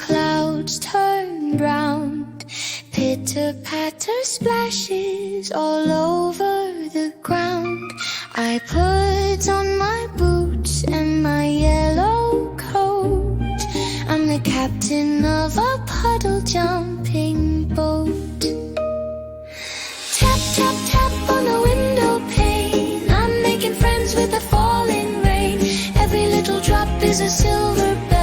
clouds turn round. Pitter-patter splashes all over the ground. I put on my boots and my yellow coat. I'm the captain of a puddle-jumping boat. Tap, tap, tap on the window pane. I'm making friends with the falling rain. Every little drop is a silver bell.